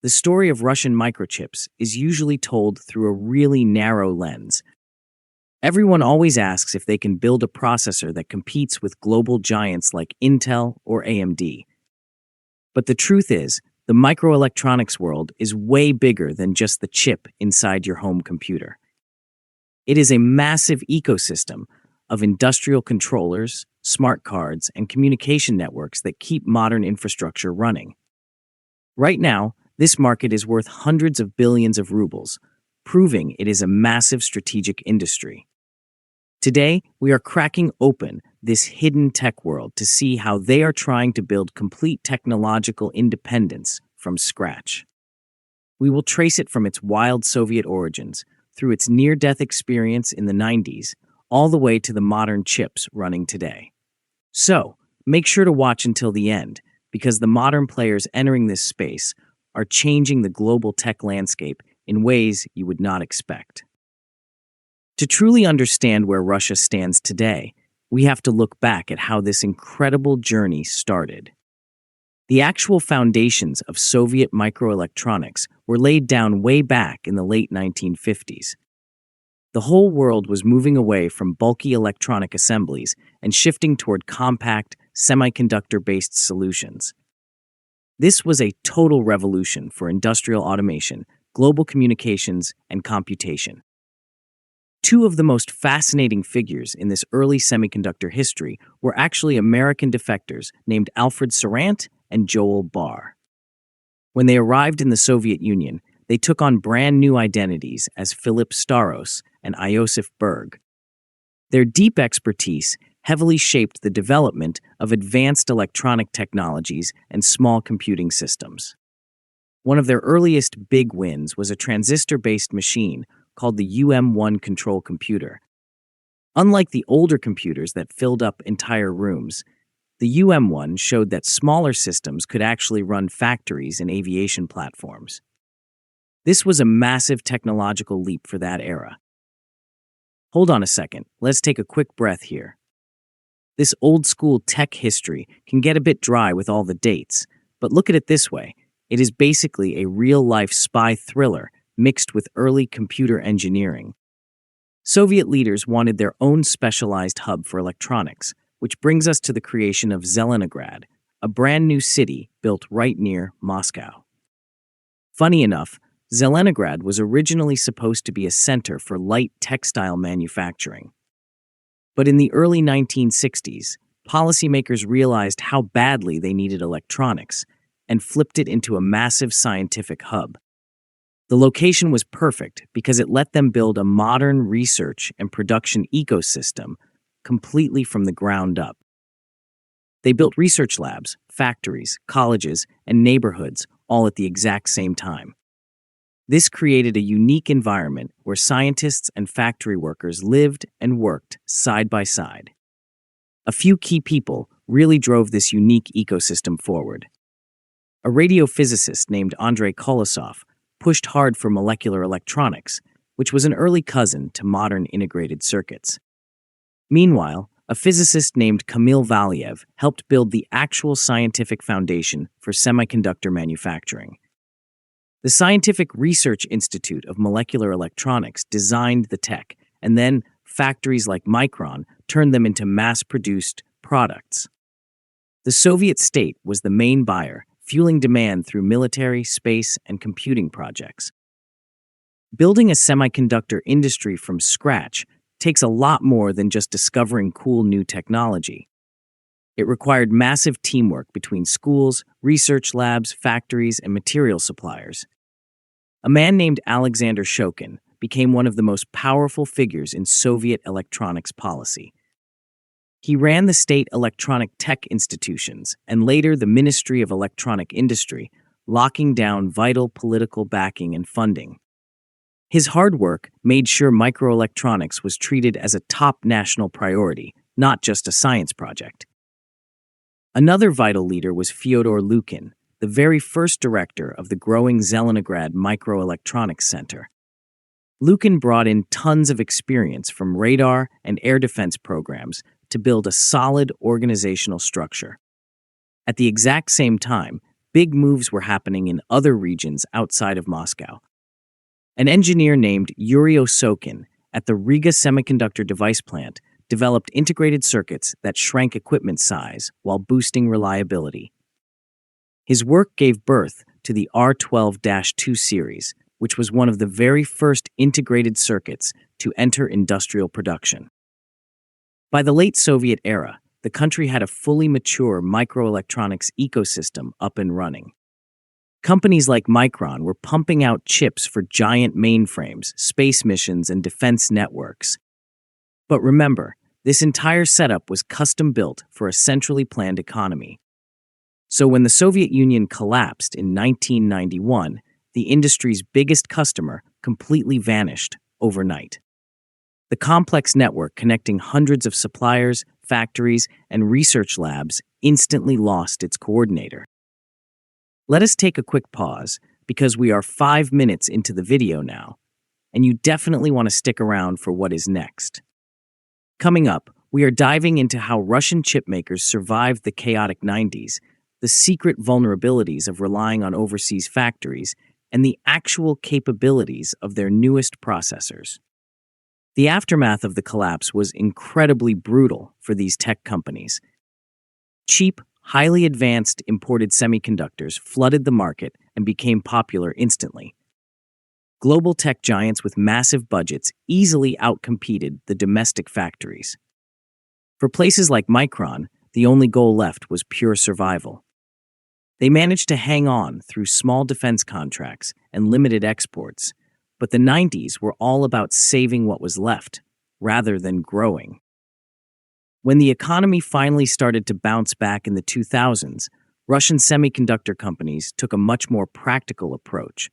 The story of Russian microchips is usually told through a really narrow lens. Everyone always asks if they can build a processor that competes with global giants like Intel or AMD. But the truth is, the microelectronics world is way bigger than just the chip inside your home computer. It is a massive ecosystem of industrial controllers, smart cards, and communication networks that keep modern infrastructure running. Right now, this market is worth hundreds of billions of rubles, proving it is a massive strategic industry. Today, we are cracking open this hidden tech world to see how they are trying to build complete technological independence from scratch. We will trace it from its wild Soviet origins, through its near-death experience in the 90s, all the way to the modern chips running today. So, make sure to watch until the end, because the modern players entering this space are changing the global tech landscape in ways you would not expect. To truly understand where Russia stands today, we have to look back at how this incredible journey started. The actual foundations of Soviet microelectronics were laid down way back in the late 1950s. The whole world was moving away from bulky electronic assemblies and shifting toward compact, semiconductor-based solutions. This was a total revolution for industrial automation, global communications, and computation. Two of the most fascinating figures in this early semiconductor history were actually American defectors named Alfred Sarant and Joel Barr. When they arrived in the Soviet Union, they took on brand new identities as Philip Staros and Iosif Berg. Their deep expertise heavily shaped the development of advanced electronic technologies and small computing systems. One of their earliest big wins was a transistor-based machine called the UM1 control computer. Unlike the older computers that filled up entire rooms, the UM1 showed that smaller systems could actually run factories and aviation platforms. This was a massive technological leap for that era. Hold on a second, let's take a quick breath here. This old-school tech history can get a bit dry with all the dates, but look at it this way. It is basically a real-life spy thriller mixed with early computer engineering. Soviet leaders wanted their own specialized hub for electronics, which brings us to the creation of Zelenograd, a brand new city built right near Moscow. Funny enough, Zelenograd was originally supposed to be a center for light textile manufacturing. But in the early 1960s, policymakers realized how badly they needed electronics and flipped it into a massive scientific hub. The location was perfect because it let them build a modern research and production ecosystem completely from the ground up. They built research labs, factories, colleges, and neighborhoods all at the exact same time. This created a unique environment where scientists and factory workers lived and worked side by side. A few key people really drove this unique ecosystem forward. A radiophysicist named Andrei Kolosov pushed hard for molecular electronics, which was an early cousin to modern integrated circuits. Meanwhile, a physicist named Kamil Valiev helped build the actual scientific foundation for semiconductor manufacturing. The Scientific Research Institute of Molecular Electronics designed the tech, and then factories like Mikron turned them into mass-produced products. The Soviet state was the main buyer, fueling demand through military, space, and computing projects. Building a semiconductor industry from scratch takes a lot more than just discovering cool new technology. It required massive teamwork between schools, research labs, factories, and material suppliers. A man named Alexander Shokin became one of the most powerful figures in Soviet electronics policy. He ran the state electronic tech institutions and later the Ministry of Electronic Industry, locking down vital political backing and funding. His hard work made sure microelectronics was treated as a top national priority, not just a science project. Another vital leader was Fyodor Lukin, the very first director of the growing Zelenograd Microelectronics Center. Lukin brought in tons of experience from radar and air defense programs to build a solid organizational structure. At the exact same time, big moves were happening in other regions outside of Moscow. An engineer named Yuri Osokin at the Riga Semiconductor device plant developed integrated circuits that shrank equipment size while boosting reliability. His work gave birth to the R12-2 series, which was one of the very first integrated circuits to enter industrial production. By the late Soviet era, the country had a fully mature microelectronics ecosystem up and running. Companies like Mikron were pumping out chips for giant mainframes, space missions, and defense networks. But remember, this entire setup was custom-built for a centrally planned economy. So when the Soviet Union collapsed in 1991, the industry's biggest customer completely vanished overnight. The complex network connecting hundreds of suppliers, factories, and research labs instantly lost its coordinator. Let us take a quick pause, because we are 5 minutes into the video now, and you definitely want to stick around for what is next. Coming up, we are diving into how Russian chipmakers survived the chaotic 90s, the secret vulnerabilities of relying on overseas factories, and the actual capabilities of their newest processors. The aftermath of the collapse was incredibly brutal for these tech companies. Cheap, highly advanced imported semiconductors flooded the market and became popular instantly. Global tech giants with massive budgets easily outcompeted the domestic factories. For places like Mikron, the only goal left was pure survival. They managed to hang on through small defense contracts and limited exports, but the 90s were all about saving what was left, rather than growing. When the economy finally started to bounce back in the 2000s, Russian semiconductor companies took a much more practical approach.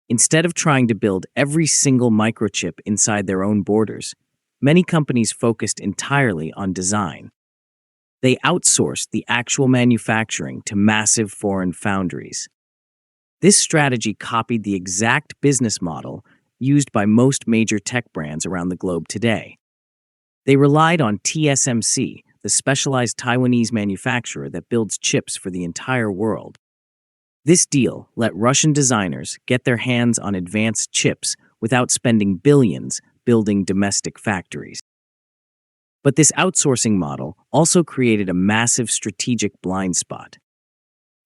Instead of trying to build every single microchip inside their own borders, many companies focused entirely on design. They outsourced the actual manufacturing to massive foreign foundries. This strategy copied the exact business model used by most major tech brands around the globe today. They relied on TSMC, the specialized Taiwanese manufacturer that builds chips for the entire world. This deal let Russian designers get their hands on advanced chips without spending billions building domestic factories. But this outsourcing model also created a massive strategic blind spot.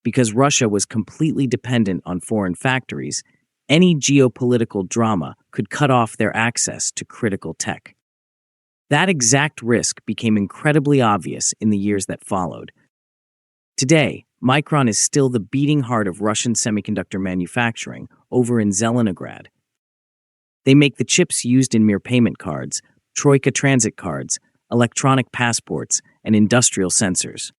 Because Russia was completely dependent on foreign factories, any geopolitical drama could cut off their access to critical tech. That exact risk became incredibly obvious in the years that followed. Today, Mikron is still the beating heart of Russian semiconductor manufacturing over in Zelenograd. They make the chips used in Mir payment cards, Troika transit cards, electronic passports, and industrial sensors.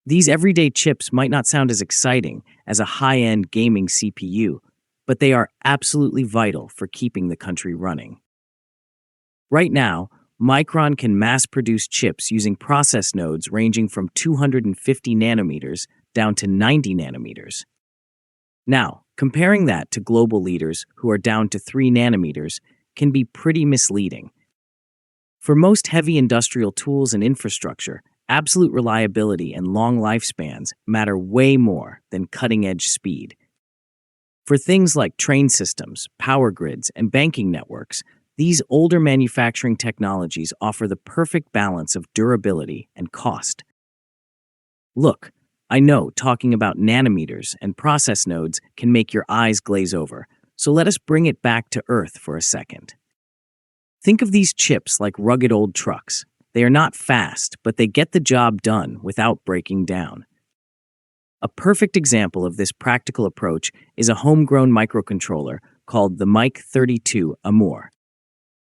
These everyday chips might not sound as exciting as a high-end gaming CPU, but they are absolutely vital for keeping the country running. Right now, Micron can mass-produce chips using process nodes ranging from 250 nanometers down to 90 nanometers. Now, comparing that to global leaders who are down to 3 nanometers can be pretty misleading. For most heavy industrial tools and infrastructure, absolute reliability and long lifespans matter way more than cutting-edge speed. For things like train systems, power grids, and banking networks, these older manufacturing technologies offer the perfect balance of durability and cost. Look, I know talking about nanometers and process nodes can make your eyes glaze over, so let us bring it back to earth for a second. Think of these chips like rugged old trucks. They are not fast, but they get the job done without breaking down. A perfect example of this practical approach is a homegrown microcontroller called the Mic32 Amor.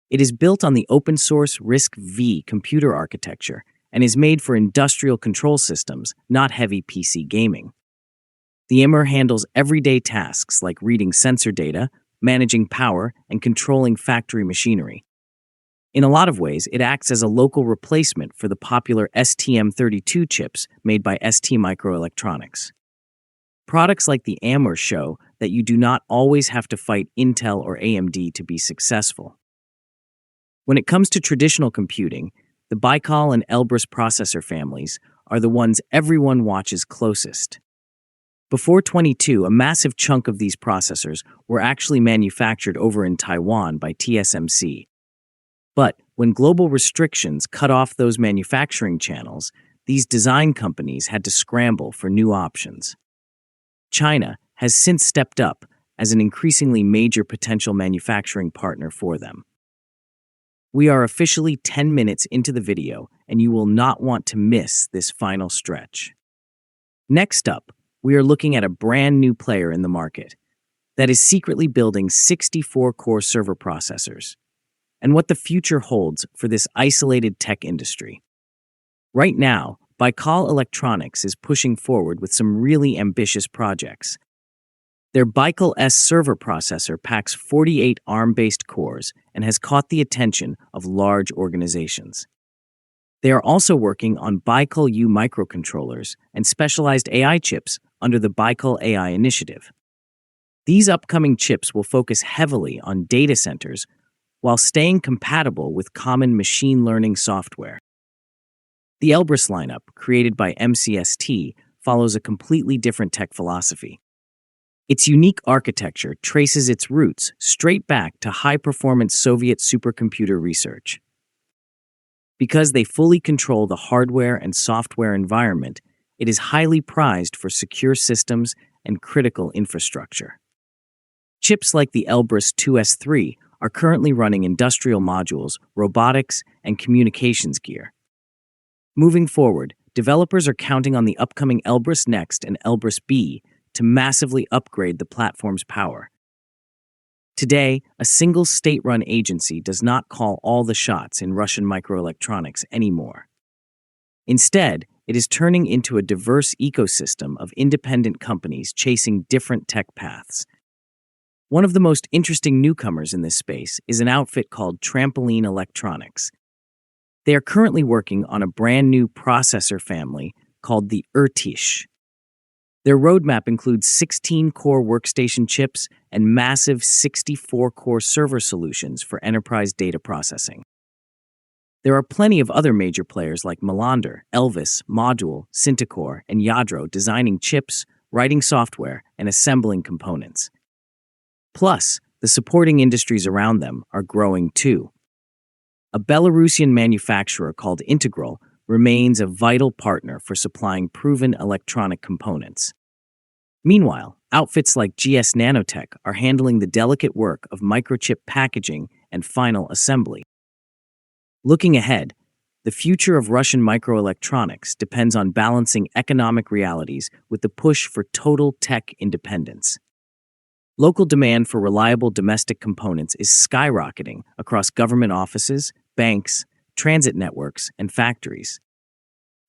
It is built on the open-source RISC-V computer architecture and is made for industrial control systems, not heavy PC gaming. The Amor handles everyday tasks like reading sensor data, managing power, and controlling factory machinery. In a lot of ways, it acts as a local replacement for the popular STM32 chips made by ST Microelectronics. Products like the Amor show that you do not always have to fight Intel or AMD to be successful. When it comes to traditional computing, the Baikal and Elbrus processor families are the ones everyone watches closest. Before 22, a massive chunk of these processors were actually manufactured over in Taiwan by TSMC. But when global restrictions cut off those manufacturing channels, these design companies had to scramble for new options. China has since stepped up as an increasingly major potential manufacturing partner for them. We are officially 10 minutes into the video, and you will not want to miss this final stretch. Next up, we are looking at a brand new player in the market that is secretly building 64-core server processors, and what the future holds for this isolated tech industry. Right now, Baikal Electronics is pushing forward with some really ambitious projects. Their Baikal S server processor packs 48 ARM-based cores and has caught the attention of large organizations. They are also working on Baikal U microcontrollers and specialized AI chips under the Baikal AI initiative. These upcoming chips will focus heavily on data centers while staying compatible with common machine learning software. The Elbrus lineup, created by MCST, follows a completely different tech philosophy. Its unique architecture traces its roots straight back to high-performance Soviet supercomputer research. Because they fully control the hardware and software environment, it is highly prized for secure systems and critical infrastructure. Chips like the Elbrus 2S3 are currently running industrial modules, robotics, and communications gear. Moving forward, developers are counting on the upcoming Elbrus Next and Elbrus B to massively upgrade the platform's power. Today, a single state-run agency does not call all the shots in Russian microelectronics anymore. Instead, it is turning into a diverse ecosystem of independent companies chasing different tech paths. One of the most interesting newcomers in this space is an outfit called Trampoline Electronics. They are currently working on a brand new processor family called the RISC-V. Their roadmap includes 16-core workstation chips and massive 64-core server solutions for enterprise data processing. There are plenty of other major players like Melander, Elvis, Module, Syntacore, and Yadro designing chips, writing software, and assembling components. Plus, the supporting industries around them are growing too. A Belarusian manufacturer called Integral remains a vital partner for supplying proven electronic components. Meanwhile, outfits like GS Nanotech are handling the delicate work of microchip packaging and final assembly. Looking ahead, the future of Russian microelectronics depends on balancing economic realities with the push for total tech independence. Local demand for reliable domestic components is skyrocketing across government offices, banks, transit networks, and factories.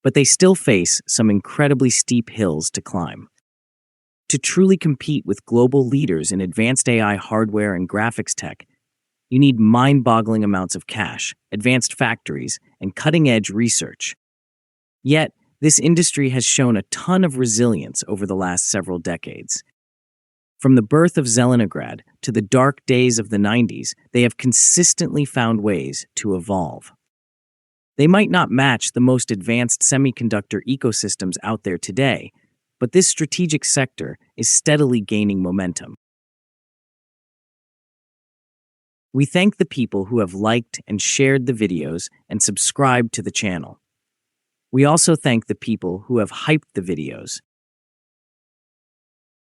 But they still face some incredibly steep hills to climb. To truly compete with global leaders in advanced AI hardware and graphics tech, you need mind-boggling amounts of cash, advanced factories, and cutting-edge research. Yet, this industry has shown a ton of resilience over the last several decades. From the birth of Zelenograd to the dark days of the 90s, they have consistently found ways to evolve. They might not match the most advanced semiconductor ecosystems out there today, but this strategic sector is steadily gaining momentum. We thank the people who have liked and shared the videos and subscribed to the channel. We also thank the people who have hyped the videos